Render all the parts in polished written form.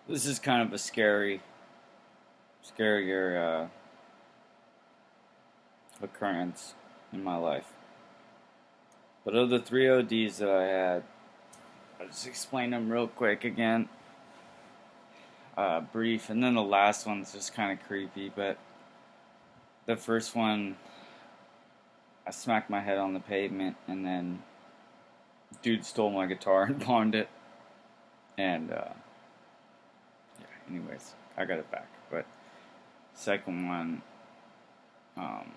This is kind of a scarier occurrence in my life. But of the three ODs that I had, I'll just explain them real quick again, brief, and then the last one's just kind of creepy. But the first one, I smacked my head on the pavement, and then dude stole my guitar and pawned it. And yeah, anyways, I got it back. But second one, um,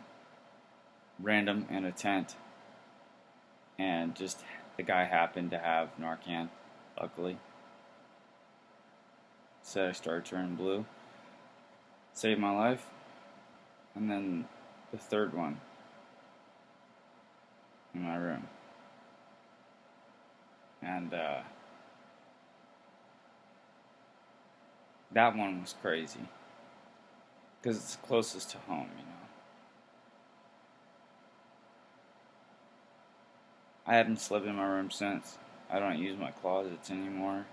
random in a tent, and just the guy happened to have Narcan, luckily. Said I started turning blue. Saved my life. And then the third one in my room. And that one was crazy. Because it's closest to home, you know. I haven't slept in my room since. I don't use my closets anymore.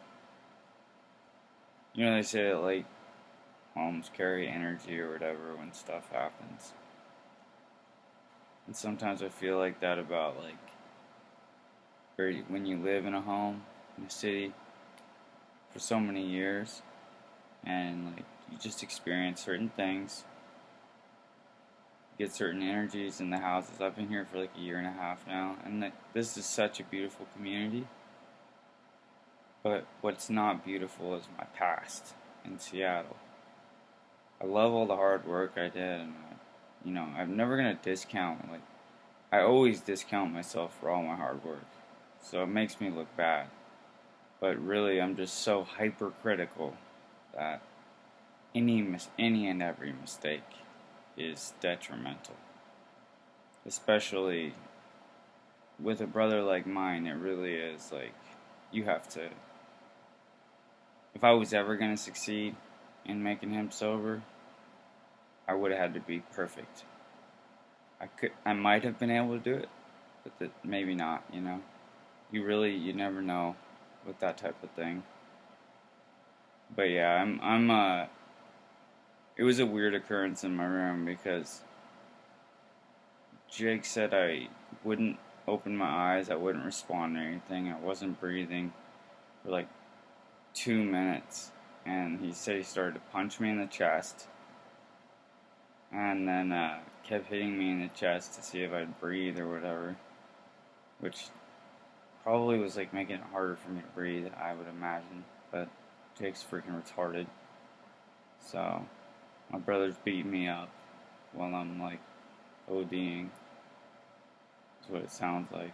You know, they say that, like, homes carry energy or whatever when stuff happens. And sometimes I feel like that about, like, when you live in a home, in a city, for so many years, and, like, you just experience certain things, get certain energies in the houses. I've been here for, like, a year and a half now, and this is such a beautiful community. But what's not beautiful is my past in Seattle. I love all the hard work I did, and I'm never gonna discount. Like, I always discount myself for all my hard work, so it makes me look bad. But really, I'm just so hypercritical that any and every mistake is detrimental. Especially with a brother like mine, it really is. Like, you have to. If I was ever gonna succeed in making him sober, I would have had to be perfect. I might have been able to do it, but maybe not. You never know with that type of thing. But yeah, it was a weird occurrence in my room because Jake said I wouldn't open my eyes, I wouldn't respond to anything, I wasn't breathing for like 2 minutes, and he said he started to punch me in the chest, and then kept hitting me in the chest to see if I'd breathe or whatever, which probably was like making it harder for me to breathe, I would imagine, but Jake's freaking retarded. So my brother's beating me up while I'm like ODing. That's what it sounds like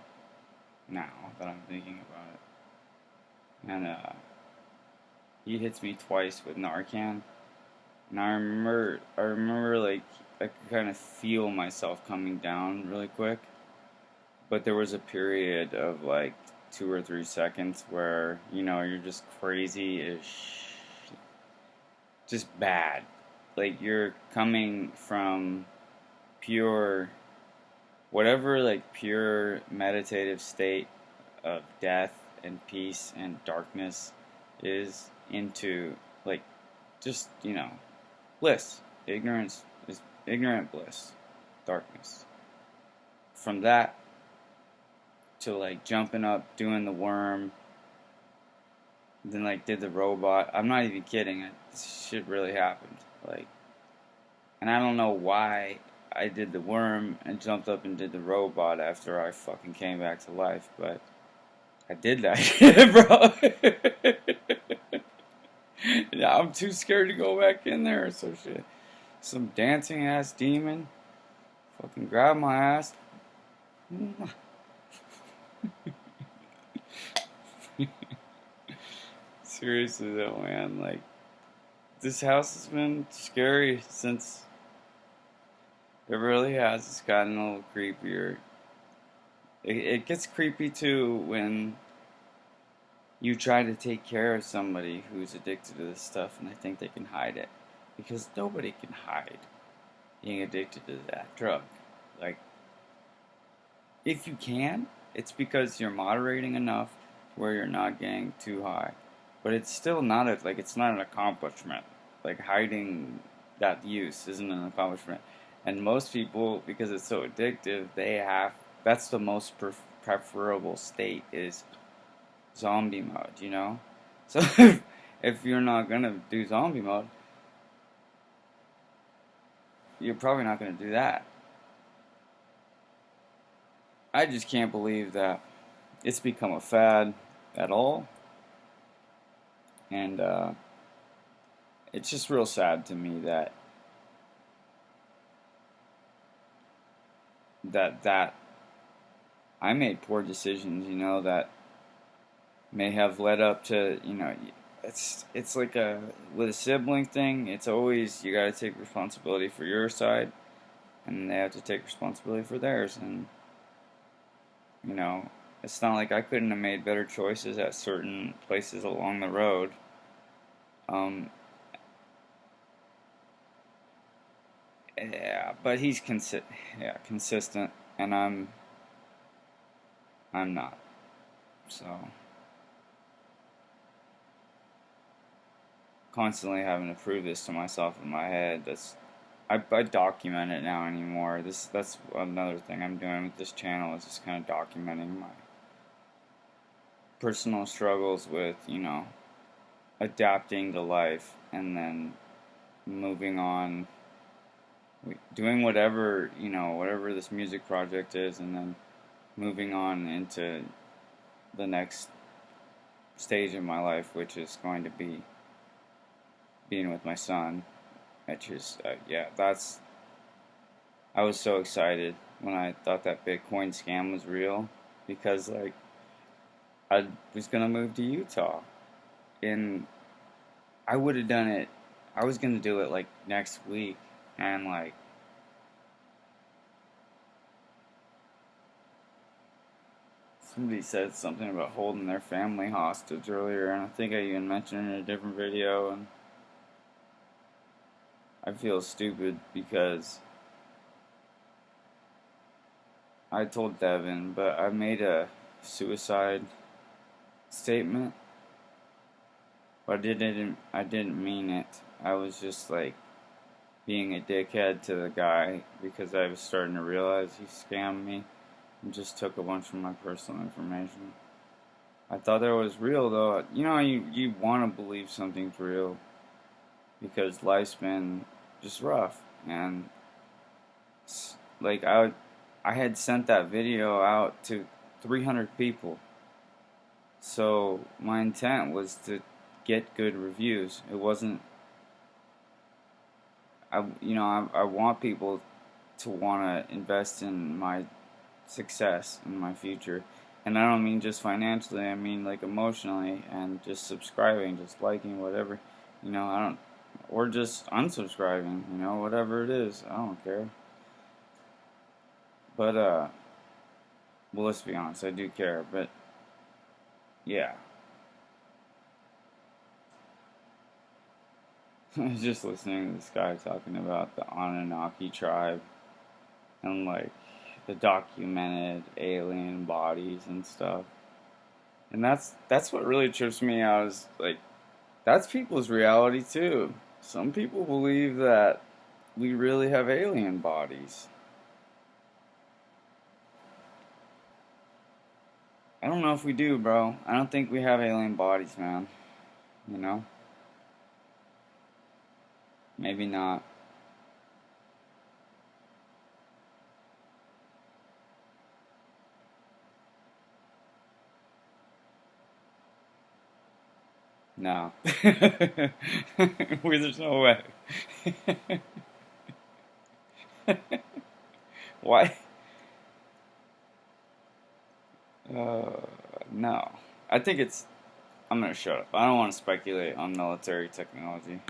now that I'm thinking about it. And he hits me twice with Narcan. And I remember like I could kind of feel myself coming down really quick. But there was a period of like 2 or 3 seconds where, you're just crazy as just bad. Like, you're coming from pure, whatever, like, pure meditative state of death and peace and darkness is into, like, just, bliss. Ignorance is ignorant bliss. Darkness. From that to, like, jumping up, doing the worm, then, like, did the robot. I'm not even kidding. This shit really happened. Like, and I don't know why I did the worm and jumped up and did the robot after I fucking came back to life, but I did that shit, bro. Now I'm too scared to go back in there, so shit. Some dancing ass demon fucking grabbed my ass. Seriously though, man, like, this house has been scary since. It really has. It's gotten a little creepier. It gets creepy too when you try to take care of somebody who's addicted to this stuff and they think they can hide it. Because nobody can hide being addicted to that drug. Like, if you can, it's because you're moderating enough where you're not getting too high. but it's still not it's not an accomplishment. Like hiding that use isn't an accomplishment. And most people, because it's so addictive, that's the most preferable state is zombie mode, you know? So if you're not gonna do zombie mode, you're probably not gonna do that. I just can't believe that it's become a fad at all, and it's just real sad to me that I made poor decisions, you know, that may have led up to, you know, it's like a with a sibling thing. It's always you got to take responsibility for your side, and they have to take responsibility for theirs. And you know, it's not like I couldn't have made better choices at certain places along the road. Um, yeah, but consistent, and I'm not. So constantly having to prove this to myself in my head. I document it now anymore. That's another thing I'm doing with this channel is just kind of documenting my personal struggles with, you know, adapting to life and then moving on, doing whatever, you know, whatever this music project is, and then moving on into the next stage of my life, which is going to be being with my son, which is, yeah, I was so excited when I thought that Bitcoin scam was real because, like, I was gonna move to Utah, and I would have done it. I was gonna do it like next week, and like somebody said something about holding their family hostage earlier, and I think I even mentioned it in a different video, and I feel stupid because I told Devin, but I made a suicide statement, but I didn't mean it. I was just like being a dickhead to the guy because I was starting to realize he scammed me and just took a bunch of my personal information. I thought that was real though. You know, you want to believe something's real because life's been just rough, and like I had sent that video out to 300 people. So my intent was to get good reviews. It wasn't I want people to want to invest in my success and my future. And I don't mean just financially, I mean like emotionally and just subscribing, just liking whatever. You know, I don't or just unsubscribing, you know, whatever it is. I don't care. But well, let's be honest, I do care, but yeah. I was just listening to this guy talking about the Anunnaki tribe and like the documented alien bodies and stuff. And that's what really trips me out is like that's people's reality too. Some people believe that we really have alien bodies. I don't know if we do, bro. I don't think we have alien bodies, man. You know? Maybe not. No. There's no way. Why? Uh, no. I think it's. I'm gonna shut up. I don't want to speculate on military technology.